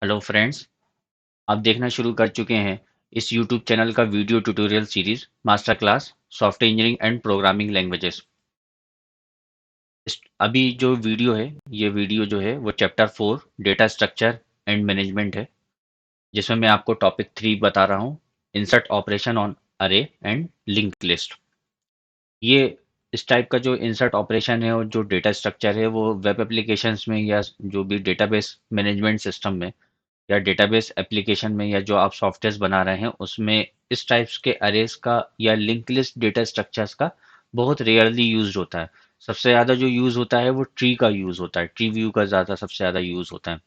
Hello friends, आप देखना शुरू कर चुके हैं इस यूट्यूब चैनल का video tutorial series master class software engineering and programming languages. अभी जो वीडियो है, ये वीडियो जो है वो chapter 4 data structure and management है, जिसमें मैं आपको टॉपिक 3 बता रहा हूँ, इंसर्ट ऑपरेशन ऑन अरे एंड लिंक लिस्ट। ये इस टाइप का जो इंसर्ट ऑपरेशन है और जो डेटा स्ट्रक्चर है वो वेब एप्लीकेशंस में या जो भी डेटाबेस मैनेजमेंट सिस्टम में या डेटाबेस एप्लीकेशन में या जो आप सॉफ्टवेयर बना रहे हैं उसमें इस टाइप्स के अरेज का या लिंक लिस्ट डेटा स्ट्रक्चर्स का बहुत रेयरली यूज होता है। सबसे ज़्यादा जो यूज होता है वो ट्री का यूज होता है, ट्री व्यू का ज़्यादा सबसे ज़्यादा यूज होता है।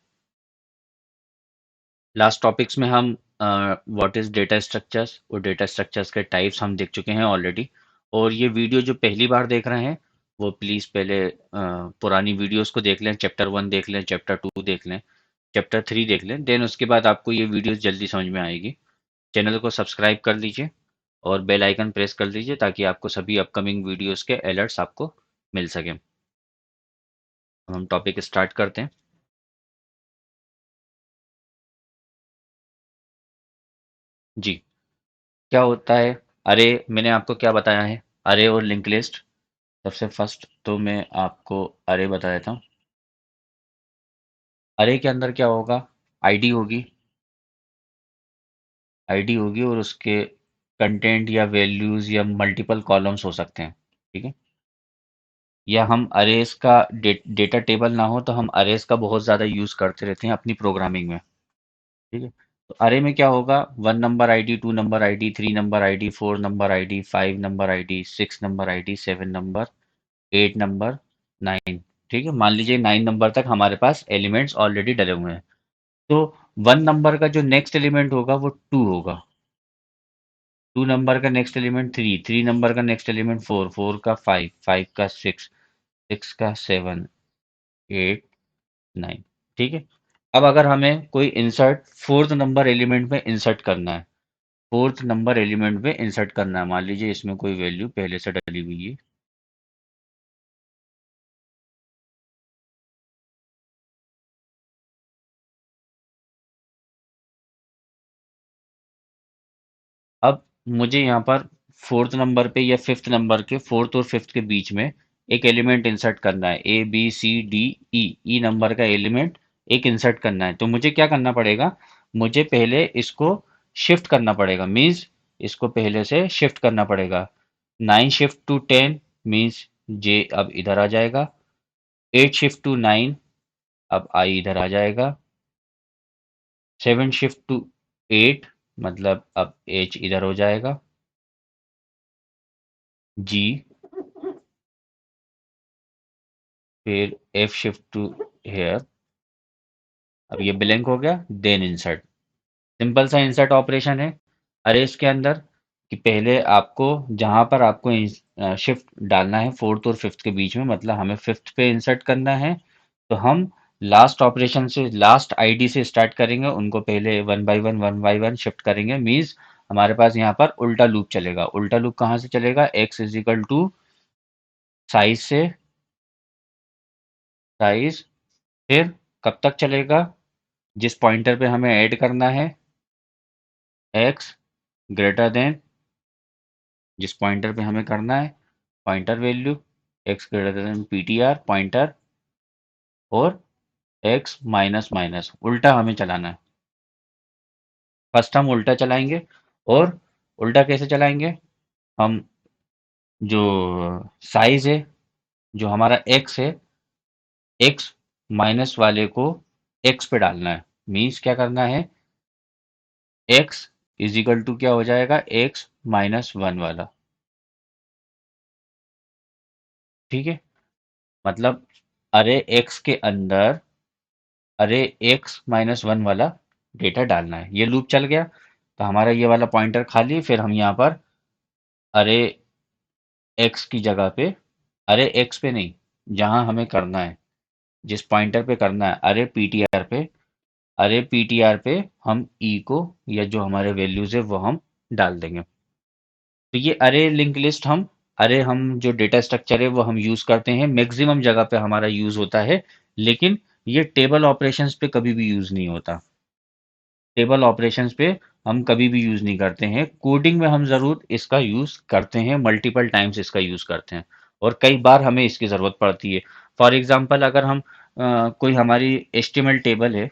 लास्ट टॉपिक्स में हम व्हाट इज डेटा स्ट्रक्चर्स और डेटा स्ट्रक्चर्स के टाइप्स हम देख चुके हैं ऑलरेडी। और ये वीडियो जो पहली बार देख रहे हैं वो प्लीज़ पहले पुरानी वीडियोस को देख लें, चैप्टर 1 देख लें, चैप्टर 2 देख लें, चैप्टर 3 देख लें, देन उसके बाद आपको ये वीडियोस जल्दी समझ में आएगी। चैनल को सब्सक्राइब कर लीजिए और बेल आइकन प्रेस कर लीजिए ताकि आपको सभी अपकमिंग वीडियोस के अलर्ट्स आपको मिल सकें। अब हम टॉपिक स्टार्ट करते हैं। जी, क्या होता है अरे? मैंने आपको क्या बताया है, अरे और लिंक लिस्ट। सबसे फर्स्ट तो मैं आपको अरे बता देता हूँ। अरे के अंदर क्या होगा? आईडी होगी, आईडी होगी और उसके कंटेंट या वैल्यूज या मल्टीपल कॉलम्स हो सकते हैं। ठीक है। या हम अरेज का डेटा टेबल ना हो तो हम अरेज का बहुत ज़्यादा यूज़ करते रहते हैं अपनी प्रोग्रामिंग में। ठीक है। तो अरे में क्या होगा? 1 number ID, 2 number ID, 3 number ID, 4 number ID, 5 number ID, 6 number ID, 7 number, 8 number, 9। ठीक है, मान लीजिए 9 नंबर तक हमारे पास एलिमेंट्स ऑलरेडी डले हुए हैं। तो 1 नंबर का जो नेक्स्ट एलिमेंट होगा वो 2 होगा, 2 नंबर का नेक्स्ट एलिमेंट 3, 3 नंबर का नेक्स्ट एलिमेंट 4, 4 का 5, 5 का 6, 6 का 7, 8, 9। ठीक है। अब अगर हमें कोई इंसर्ट फोर्थ नंबर एलिमेंट में इंसर्ट करना है, फोर्थ नंबर एलिमेंट में इंसर्ट करना है, मान लीजिए इसमें कोई वैल्यू पहले से डली हुई है। अब मुझे यहाँ पर फोर्थ नंबर पे या फिफ्थ नंबर के, फोर्थ और फिफ्थ के बीच में एक एलिमेंट इंसर्ट करना है, A B C D E, E number का एलिमेंट एक इंसर्ट करना है। तो मुझे क्या करना पड़ेगा? मुझे पहले इसको शिफ्ट करना पड़ेगा, मीन्स इसको पहले से शिफ्ट करना पड़ेगा। 9 शिफ्ट टू 10 मीन्स जे अब इधर आ जाएगा। 8 शिफ्ट टू 9 अब आई इधर आ जाएगा। 7 शिफ्ट टू 8 मतलब अब एच इधर हो जाएगा। जी, फिर F शिफ्ट टू हेयर, अब ये ब्लैंक हो गया, देन इंसर्ट। सिंपल सा इंसर्ट ऑपरेशन है अरेज के अंदर कि पहले आपको जहां पर आपको शिफ्ट डालना है फोर्थ और फिफ्थ के बीच में, मतलब हमें फिफ्थ पे इंसर्ट करना है, तो हम लास्ट ऑपरेशन से, लास्ट आईडी से स्टार्ट करेंगे, उनको पहले वन बाई वन शिफ्ट करेंगे। मीन्स हमारे पास यहाँ पर उल्टा लूप चलेगा। उल्टा लूप कहाँ से चलेगा? X is equal to size से, साइज, फिर कब तक चलेगा? जिस पॉइंटर पे हमें ऐड करना है, एक्स ग्रेटर देन, जिस पॉइंटर पे हमें करना है pointer value, x greater than PTR pointer, और एक्स माइनस माइनस उल्टा हमें चलाना है। फर्स्ट हम उल्टा चलाएंगे। और उल्टा कैसे चलाएंगे? हम जो साइज है, जो हमारा एक्स है, एक्स माइनस वाले को एक्स पे डालना है। मीन्स क्या करना है? एक्स इज इक्वल टू क्या हो जाएगा? एक्स माइनस वन वाला। ठीक है। मतलब अरे एक्स के अंदर अरे एक्स माइनस वन वाला डेटा डालना है। ये लूप चल गया तो हमारा ये वाला पॉइंटर खाली, फिर हम यहाँ पर अरे एक्स की जगह पे, अरे एक्स पे नहीं, जहाँ हमें करना है, जिस पॉइंटर पे करना है, अरे पीटीआर पे, अरे पीटीआर पे हम ई को या जो हमारे वैल्यूज है वो हम डाल देंगे। तो ये अरे लिंक लिस्ट हम जो डेटा स्ट्रक्चर है वो हम यूज करते हैं, मैक्सिमम जगह पे हमारा यूज होता है, लेकिन ये टेबल ऑपरेशंस पे कभी भी यूज नहीं होता। टेबल ऑपरेशंस पे हम कभी भी यूज नहीं करते हैं। कोडिंग में हम जरूर इसका यूज करते हैं, मल्टीपल टाइम्स इसका यूज करते हैं और कई बार हमें इसकी जरूरत पड़ती है। फॉर एग्जांपल अगर हम कोई हमारी एचटीएमएल टेबल है,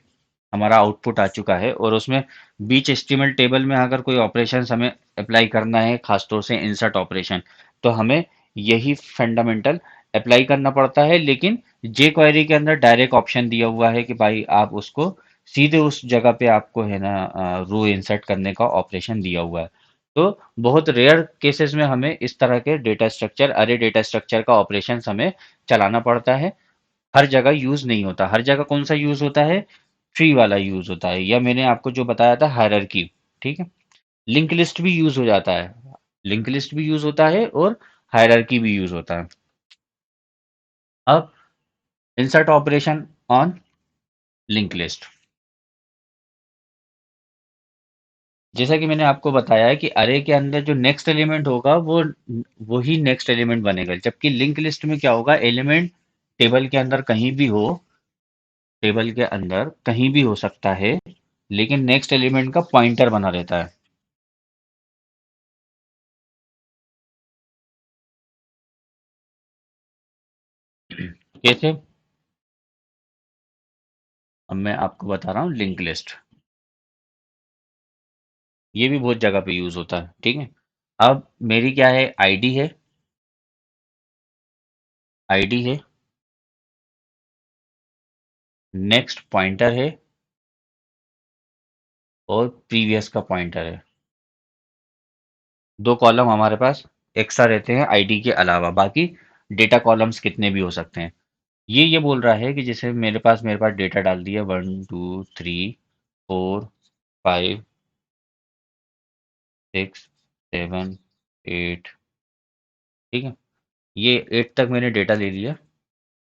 हमारा आउटपुट आ चुका है और उसमें बीच एचटीएमएल टेबल में अगर कोई ऑपरेशन हमें अप्लाई करना है, खासतौर से इंसर्ट ऑपरेशन, तो हमें यही फंडामेंटल अप्लाई करना पड़ता है। लेकिन जे क्वेरी के अंदर डायरेक्ट ऑप्शन दिया हुआ है कि भाई आप उसको सीधे उस जगह पे आपको है ना रो इंसर्ट करने का ऑपरेशन दिया हुआ है। तो बहुत रेयर केसेस में हमें इस तरह के डेटा स्ट्रक्चर, अरे डेटा स्ट्रक्चर का ऑपरेशन हमें चलाना पड़ता है। हर जगह यूज नहीं होता। हर जगह कौन सा यूज होता है? ट्री वाला यूज होता है, या मैंने आपको जो बताया था हायरार्की। ठीक है। लिंक लिस्ट भी यूज हो जाता है, लिंक लिस्ट भी यूज होता है और हायरार्की भी यूज होता है। अब insert operation on link list, जैसा कि मैंने आपको बताया है कि अरे के अंदर जो नेक्स्ट एलिमेंट होगा वो वही नेक्स्ट एलिमेंट बनेगा, जबकि लिंक लिस्ट में क्या होगा, एलिमेंट टेबल के अंदर कहीं भी हो, टेबल के अंदर कहीं भी हो सकता है, लेकिन नेक्स्ट एलिमेंट का पॉइंटर बना रहता है। कैसे? अब मैं आपको बता रहा हूँ लिंक लिस्ट, ये भी बहुत जगह पे यूज होता है। ठीक है। अब मेरी क्या है, आईडी है, आईडी है, नेक्स्ट पॉइंटर है और प्रीवियस का पॉइंटर है। दो कॉलम हमारे पास एक्स्ट्रा रहते हैं आईडी के अलावा, बाकी डेटा कॉलम्स कितने भी हो सकते हैं। ये बोल रहा है कि जैसे मेरे पास डेटा डाल दिया 1 2 3 4 5 6 7 8। ठीक है। ये 8 तक मैंने डेटा ले लिया।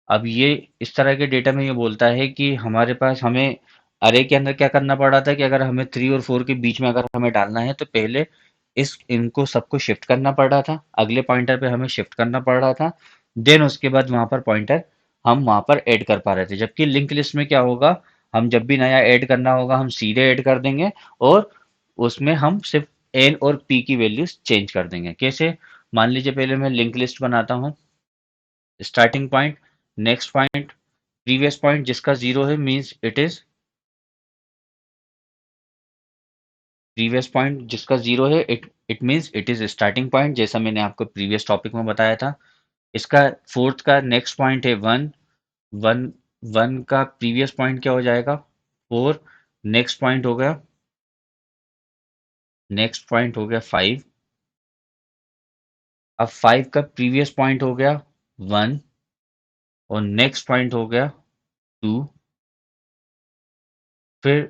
अब ये इस तरह के डेटा में ये बोलता है कि हमारे पास हमें अरे के अंदर क्या करना पड़ रहा था कि अगर हमें 3 और 4 के बीच में अगर हमें डालना है तो पहले इस इनको सबको शिफ्ट करना पड़ रहा था, अगले पॉइंटर पे हमें शिफ्ट करना पड़ रहा था, देन उसके बाद वहां पर पॉइंटर हम वहां पर ऐड कर पा रहे थे। जबकि लिंक लिस्ट में क्या होगा, हम जब भी नया ऐड करना होगा हम सीधे ऐड कर देंगे और उसमें हम सिर्फ एन और पी की वैल्यूज चेंज कर देंगे। कैसे? मान लीजिए पहले मैं लिंक लिस्ट बनाता हूँ, starting point, next point, previous point जिसका जीरो है means it is, previous point जिसका जीरो है it means it is starting point, जैसा मैंने आपको प्रीवियस टॉपिक में बताया था। इसका फोर्थ का नेक्स्ट पॉइंट है वन, वन वन का प्रीवियस पॉइंट क्या हो जाएगा, फोर, नेक्स्ट पॉइंट हो गया, नेक्स्ट पॉइंट हो गया फाइव, अब फाइव का प्रीवियस पॉइंट हो गया वन और नेक्स्ट पॉइंट हो गया टू, फिर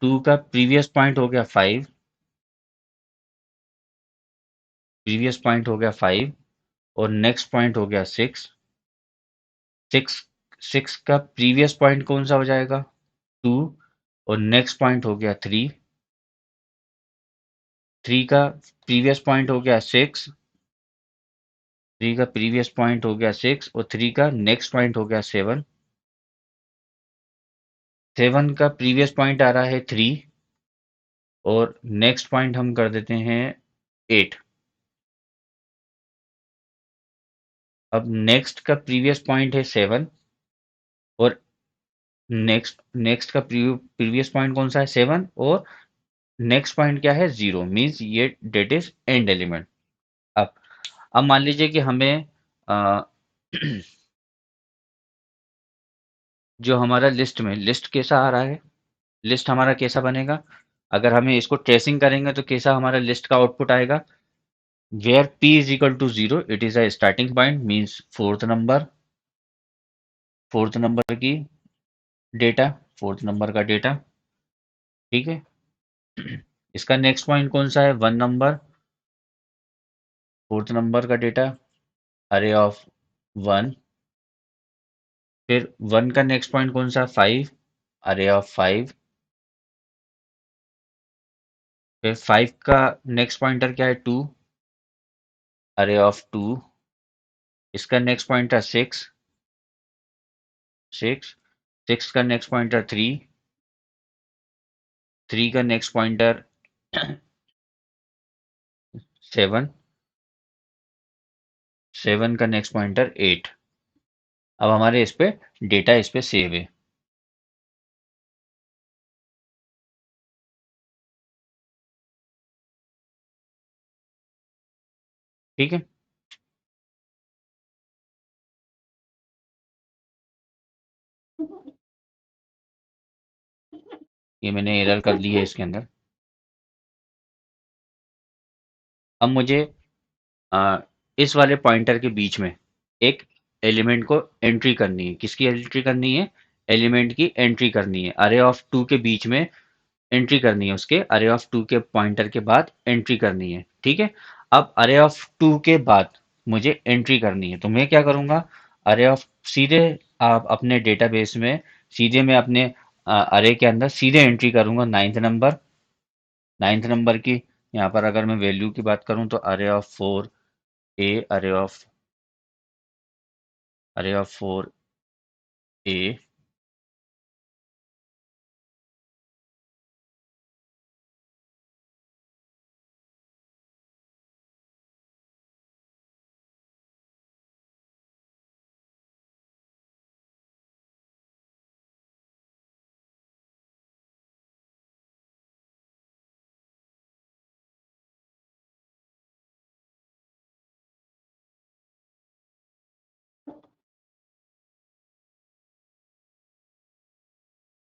टू का प्रीवियस पॉइंट हो गया फाइव, प्रीवियस पॉइंट हो गया फाइव और नेक्स्ट पॉइंट हो गया सिक्स, सिक्स सिक्स का प्रीवियस पॉइंट कौन सा हो जाएगा, टू और नेक्स्ट पॉइंट हो गया थ्री, थ्री का प्रीवियस पॉइंट हो गया सिक्स, थ्री का प्रीवियस पॉइंट हो गया सिक्स और थ्री का नेक्स्ट पॉइंट हो गया सेवन, सेवन का प्रीवियस पॉइंट आ रहा है थ्री और नेक्स्ट पॉइंट हम कर देते हैं एट। अब नेक्स्ट का प्रीवियस पॉइंट है सेवन और नेक्स्ट नेक्स्ट का प्रीवियस पॉइंट कौन सा है, सेवन और नेक्स्ट पॉइंट क्या है, जीरो, मीन्स ये डेट इज एंड एलिमेंट। अब अब मान लीजिए कि हमें अ, जो हमारा लिस्ट में लिस्ट कैसा आ रहा है, लिस्ट हमारा कैसा बनेगा, अगर हमें इसको ट्रेसिंग करेंगे तो कैसा हमारा लिस्ट का आउटपुट आएगा, where p is equal to zero it is a starting point means fourth number की डेटा, फोर्थ नंबर का डेटा। ठीक है। इसका नेक्स्ट पॉइंट कौन सा है, वन नंबर, फोर्थ नंबर का डेटा, अरे ऑफ वन, फिर वन का नेक्स्ट पॉइंट कौन सा, फाइव, अरे ऑफ फाइव, फिर फाइव का नेक्स्ट पॉइंटर क्या है, टू, अरे ऑफ टू, इसका next pointer six, six, six का नेक्स्ट पॉइंटर थ्री, 3 का नेक्स्ट पॉइंटर 7, 7 का नेक्स्ट पॉइंटर 8। अब हमारे इस पे डेटा इस पे सेव है। ठीक है, ये मैंने एरर कर ली है इसके अंदर। अब मुझे आ, इस वाले पॉइंटर के बीच में एक एलिमेंट को एंट्री करनी है। किसकी एंट्री करनी है? एलिमेंट की एंट्री करनी है। अरे ऑफ 2 के बीच में एंट्री करनी है, उसके अरे ऑफ 2 के पॉइंटर के बाद एंट्री करनी है। ठीक है, अब अरे ऑफ 2 के बाद मुझे एंट्री करनी है, तो मैं क्या करूंगा? अरे ऑफ सीधे आप अपने डेटाबेस में सीधे मैं अपने अरे के अंदर सीधे एंट्री करूंगा नाइन्थ नंबर की। यहाँ पर अगर मैं वैल्यू की बात करूं तो ए अरे ऑफ 4 ए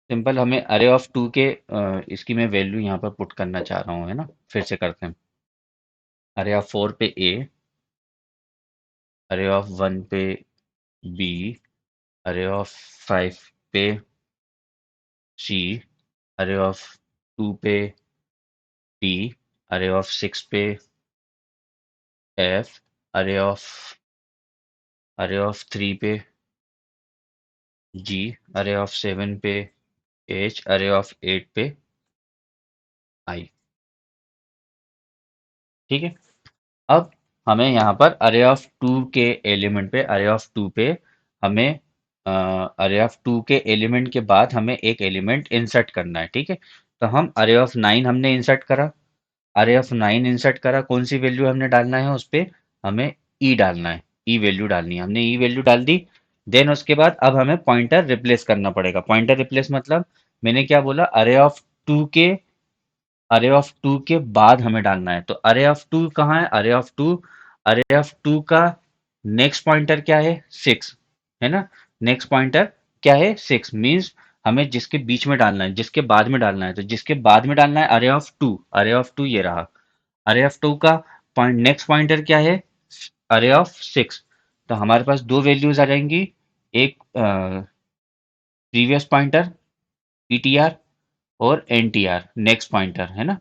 सिंपल, हमें अरे ऑफ 2 के इसकी मैं वैल्यू यहाँ पर पुट करना चाह रहा हूँ, है ना? फिर से करते हैं। अरे ऑफ 4 पे ए, अरे ऑफ 1 पे बी, अरे ऑफ 5 पे सी, अरे ऑफ 2 पे डी, अरे ऑफ 6 पे एफ, अरे ऑफ 3 पे जी, अरे ऑफ 7 पे एच, अरे ऑफ 8 पे आई। ठीक है, अब हमें यहाँ पर अरे ऑफ 2 के एलिमेंट पे हमें अरे ऑफ 2 के एलिमेंट के बाद हमें एक एलिमेंट इंसर्ट करना है। ठीक है, तो हम अरे ऑफ 9 हमने इंसर्ट करा। कौन सी वैल्यू हमने डालना है उस पे? हमें ई डालना है, ई वैल्यू डालनी है। हमने ई वैल्यू डाल दी। देन उसके बाद अब हमें पॉइंटर रिप्लेस करना पड़ेगा। पॉइंटर रिप्लेस मतलब मैंने क्या बोला? अरे ऑफ टू के बाद हमें डालना है। तो अरे ऑफ टू कहाँ है? अरे ऑफ टू का नेक्स्ट पॉइंटर क्या है? 6, है ना? नेक्स्ट पॉइंटर क्या है? 6 मीन्स हमें जिसके बीच में डालना है, जिसके बाद में डालना है। तो जिसके बाद में डालना है अरे ऑफ टू ये रहा। अरे ऑफ टू का पॉइंट नेक्स्ट पॉइंटर क्या है? अरे ऑफ 6। तो हमारे पास दो वैल्यूज आ जाएंगी, एक प्रीवियस पॉइंटर पीटीआर और एनटीआर नेक्स्ट पॉइंटर, है ना?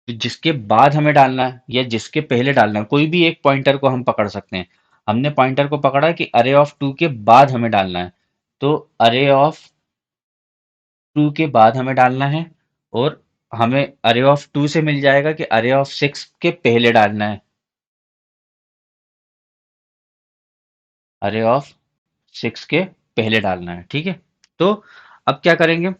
तो जिसके बाद हमें डालना है या जिसके पहले डालना है, कोई भी एक पॉइंटर को हम पकड़ सकते हैं। हमने पॉइंटर को पकड़ा कि अरे ऑफ 2 के बाद हमें डालना है, तो अरे ऑफ 2 के बाद हमें डालना है। और हमें अरे ऑफ 2 से मिल जाएगा कि अरे ऑफ 6 के पहले डालना है। अरे ऑफ 6 के पहले डालना है। ठीक है, तो अब क्या करेंगे?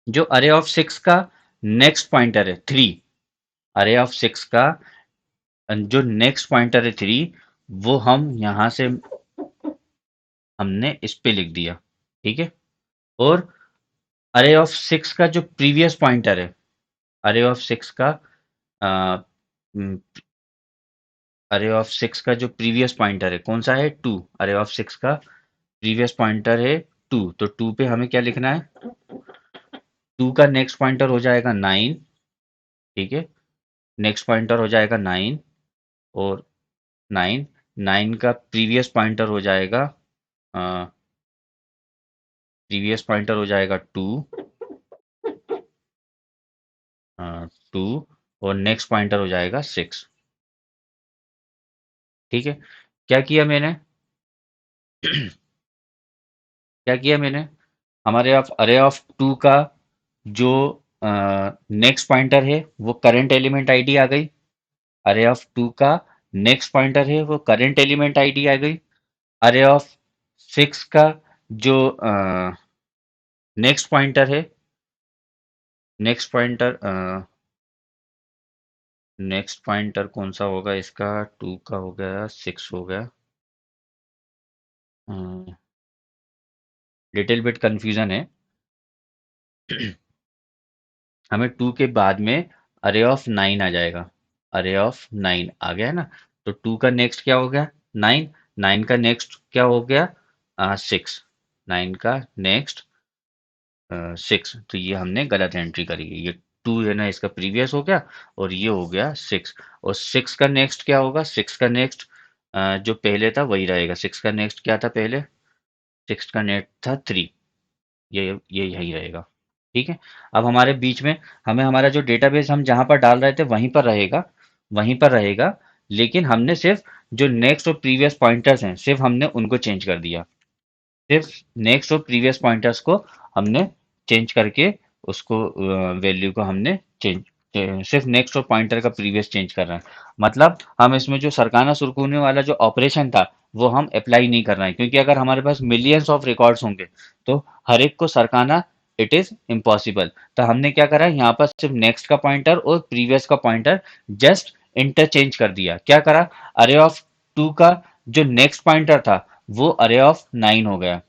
जो अरे ऑफ 6 का नेक्स्ट पॉइंटर है 3, अरे ऑफ 6 का जो नेक्स्ट पॉइंटर है 3, वो हम यहां से हमने इस पे लिख दिया। ठीक है, और अरे ऑफ 6 का जो प्रीवियस पॉइंटर है, अरे ऑफ 6 का अ, उम, अरे ऑफ 6 का जो प्रीवियस पॉइंटर है कौन सा है? 2। अरे ऑफ 6 का प्रीवियस पॉइंटर है 2, तो 2 पे हमें क्या लिखना है? 2 का नेक्स्ट पॉइंटर हो जाएगा 9। ठीक है, नेक्स्ट पॉइंटर हो जाएगा 9, और 9 9 का प्रीवियस पॉइंटर हो जाएगा 2, 2, और नेक्स्ट पॉइंटर हो जाएगा 6। ठीक है, क्या किया मैंने? क्या किया मैंने? हमारे ऑफ अरे ऑफ 2 का जो नेक्स्ट पॉइंटर है वो करंट एलिमेंट आईडी आ गई। अरे ऑफ 2 का नेक्स्ट पॉइंटर है वो करंट एलिमेंट आईडी आ गई। अरे ऑफ 6 का जो नेक्स्ट पॉइंटर है, नेक्स्ट पॉइंटर नेक्स्ट पॉइंटर कौन सा होगा इसका? टू का हो गया, सिक्स हो गया। लिटिल बिट कंफ्यूजन है। हमें टू के बाद में अरे ऑफ नाइन आ जाएगा। अरे ऑफ नाइन आ गया है ना। तो टू का नेक्स्ट क्या हो गया? नाइन। नाइन का नेक्स्ट क्या हो गया? सिक्स। नाइन का नेक्स्ट सिक्स। तो ये हमने गलत एंट्री करी है। ये टू है ना, इसका प्रीवियस हो गया, और ये हो गया सिक्स। और सिक्स का नेक्स्ट क्या होगा? सिक्स का नेक्स्ट जो पहले था वही रहेगा। सिक्स का नेक्स्ट क्या था पहले? सिक्स का नेक्स्ट था थ्री। ये यही रहेगा। ठीक है। अब हमारे बीच में हमें हमारा जो डेटाबेस हम जहाँ पर डाल रहे थे वहीं पर रहेगा, वहीं पर रहेगा। लेकिन हमने सिर्फ जो नेक्स्ट और प्रीवियस पॉइंटर्स हैं सिर्फ हमने उनको चेंज कर दिया। सिर्फ नेक्स्ट और प्रीवियस पॉइंटर्स को हमने चेंज करके उसको वैल्यू को हमने चेंज, सिर्फ नेक्स्ट और पॉइंटर का प्रीवियस चेंज कर रहे हैं। मतलब हम इसमें जो सरकाना सुरकूने वाला जो ऑपरेशन था वो हम अप्लाई नहीं कर रहे हैं, क्योंकि अगर हमारे पास मिलियंस ऑफ रिकॉर्ड्स होंगे तो हर एक को सरकाना इट इज इम्पॉसिबल। तो हमने क्या करा, यहाँ पर सिर्फ नेक्स्ट का पॉइंटर और प्रीवियस का पॉइंटर जस्ट इंटरचेंज कर दिया। क्या करा? अरे ऑफ टू का जो नेक्स्ट पॉइंटर था वो अरे ऑफ नाइन हो गया।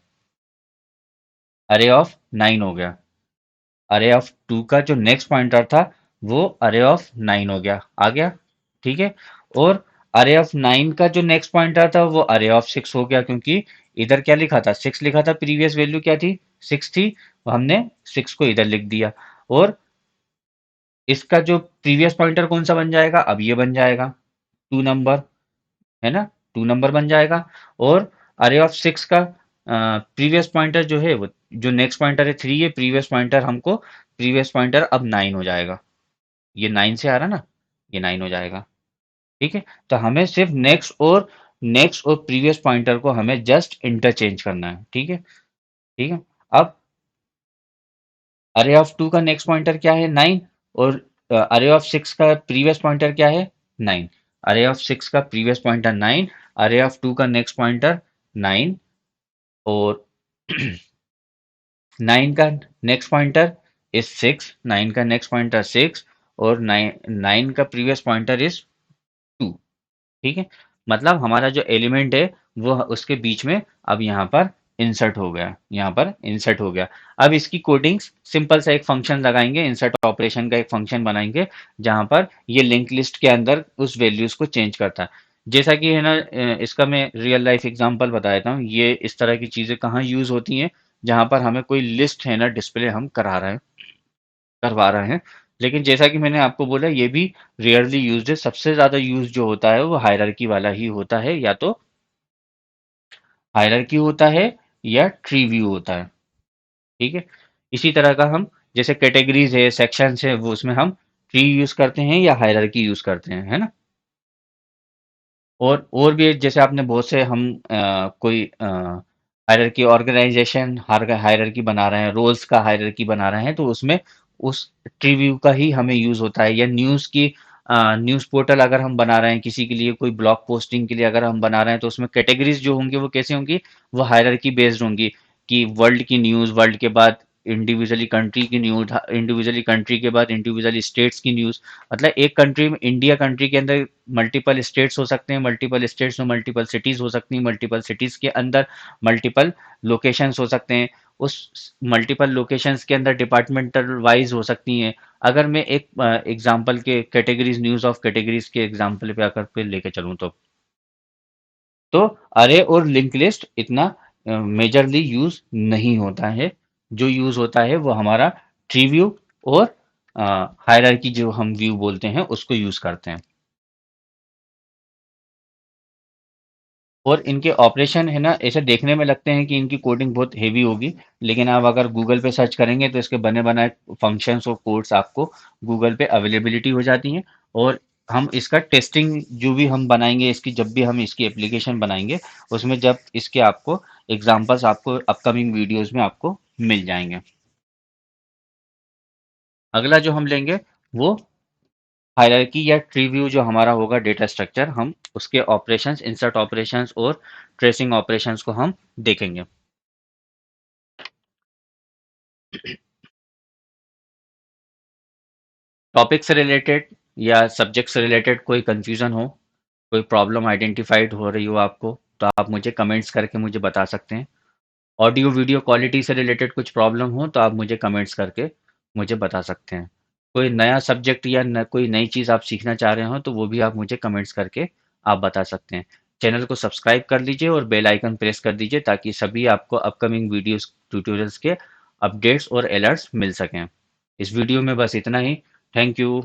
अरे ऑफ नाइन हो गया। अरे ऑफ टू का जो नेक्स्ट पॉइंटर था वो अरे ऑफ नाइन हो गया, आ गया। ठीक है। और अरे ऑफ नाइन का जो नेक्स्ट पॉइंटर था वो अरे ऑफ सिक्स हो गया, क्योंकि इधर क्या लिखा था? सिक्स लिखा था, प्रीवियस वैल्यू क्या थी? सिक्स थी। तो हमने सिक्स को इधर लिख दिया। और इसका जो प्रीवियस पॉइंटर कौन सा बन जाएगा? अब ये बन जाएगा टू नंबर, है ना। टू नंबर बन जाएगा। और अरे ऑफ सिक्स का प्रीवियस पॉइंटर जो है वो, जो नेक्स्ट पॉइंटर है थ्री है, प्रीवियस पॉइंटर हमको, प्रीवियस पॉइंटर अब नाइन हो जाएगा। ये नाइन से आ रहा ना, ये नाइन हो जाएगा। ठीक है। तो हमें सिर्फ नेक्स्ट और प्रीवियस पॉइंटर को हमें जस्ट इंटरचेंज करना है। ठीक है। ठीक है। अब अरे ऑफ टू का नेक्स्ट पॉइंटर क्या है? नाइन। और अरे ऑफ सिक्स का प्रीवियस पॉइंटर क्या है? नाइन। अरे ऑफ सिक्स का प्रीवियस पॉइंटर नाइन, अरे ऑफ टू का नेक्स्ट पॉइंटर नाइन। और नाइन का next pointer is six, nine का नेक्स्ट पॉइंटर सिक्स। और नाइन नाइन का प्रीवियस पॉइंटर इज टू। ठीक है। मतलब हमारा जो एलिमेंट है वो उसके बीच में अब यहाँ पर इंसर्ट हो गया, यहाँ पर इंसर्ट हो गया। अब इसकी कोडिंग्स सिंपल सा एक फंक्शन लगाएंगे, इंसर्ट ऑपरेशन का एक फंक्शन बनाएंगे जहाँ पर ये लिंक लिस्ट के अंदर उस वैल्यूज को चेंज करता है। जैसा कि है ना, इसका मैं रियल लाइफ एग्जांपल बता देता हूँ। ये इस तरह की चीज़ें कहाँ यूज़ होती हैं? जहाँ पर हमें कोई लिस्ट है ना डिस्प्ले हम करवा रहे हैं। लेकिन जैसा कि मैंने आपको बोला ये भी रेयरली यूज्ड है। सबसे ज़्यादा यूज जो होता है वो हायरार्की वाला ही होता है, या तो हायरार्की होता है या ट्री व्यू होता है। ठीक है। इसी तरह का हम, जैसे कैटेगरीज है, सेक्शंस है, वो उसमें हम ट्री यूज करते हैं या हायरार्की यूज करते हैं, है ना। और भी जैसे आपने बहुत से हम कोई हायरार्की ऑर्गेनाइजेशन हायरार्की बना रहे हैं, रोल्स का हायरार्की बना रहे हैं, तो उसमें उस ट्री व्यू का ही हमें यूज होता है। या न्यूज़ पोर्टल अगर हम बना रहे हैं किसी के लिए, कोई ब्लॉग पोस्टिंग के लिए अगर हम बना रहे हैं, तो उसमें कैटेगरीज जो होंगी वो कैसे होंगी? वो हायरार्की बेस्ड होंगी, कि वर्ल्ड की न्यूज़, वर्ल्ड के बाद इंडिविजुअली कंट्री की न्यूज़, इंडिविजुअली कंट्री के बाद इंडिविजुअली स्टेट्स की न्यूज़। मतलब एक कंट्री में, इंडिया कंट्री के अंदर मल्टीपल स्टेट्स हो सकते हैं, मल्टीपल स्टेट्स में मल्टीपल सिटीज़ हो सकती हैं, मल्टीपल सिटीज़ के अंदर मल्टीपल लोकेशंस हो सकते हैं। उस मल्टीपल लोकेशंस के अंदर डिपार्टमेंटल वाइज हो सकती हैं। अगर मैं एक एग्जांपल के कैटेगरीज, न्यूज़ ऑफ कैटेगरीज के एग्जांपल पे आकर पे लेके चलूँ तो अरे और लिंक लिस्ट इतना मेजरली यूज नहीं होता है। जो यूज होता है वो हमारा ट्री व्यू और हायरार्की जो हम व्यू बोलते हैं उसको यूज करते हैं। और इनके ऑपरेशन है ना, ऐसे देखने में लगते हैं कि इनकी कोडिंग बहुत हेवी होगी, लेकिन आप अगर गूगल पे सर्च करेंगे तो इसके बने बनाए फंक्शंस और कोड्स आपको गूगल पे अवेलेबिलिटी हो जाती हैं। और हम इसका टेस्टिंग जो भी हम बनाएंगे, इसकी जब भी हम इसकी एप्लीकेशन बनाएंगे, उसमें जब इसके आपको एग्जांपल्स आपको अपकमिंग वीडियोस में आपको मिल जाएंगे। अगला जो हम लेंगे वो हायरार्की या ट्री व्यू जो हमारा होगा डेटा स्ट्रक्चर, हम उसके ऑपरेशंस, इंसर्ट ऑपरेशंस और ट्रेसिंग ऑपरेशंस को हम देखेंगे। टॉपिक से रिलेटेड या सब्जेक्ट से रिलेटेड कोई कंफ्यूजन हो, कोई प्रॉब्लम आइडेंटिफाइड हो रही हो आपको, तो आप मुझे कमेंट्स करके मुझे बता सकते हैं। ऑडियो वीडियो क्वालिटी से रिलेटेड कुछ प्रॉब्लम हो तो आप मुझे कमेंट्स करके मुझे बता सकते हैं। कोई नया सब्जेक्ट या कोई नई चीज़ आप सीखना चाह रहे हो तो वो भी आप मुझे कमेंट्स करके आप बता सकते हैं। चैनल को सब्सक्राइब कर लीजिए और बेल आइकन प्रेस कर दीजिए ताकि सभी आपको अपकमिंग वीडियोस ट्यूटोरियल्स के अपडेट्स और अलर्ट्स मिल सकें। इस वीडियो में बस इतना ही। Thank you.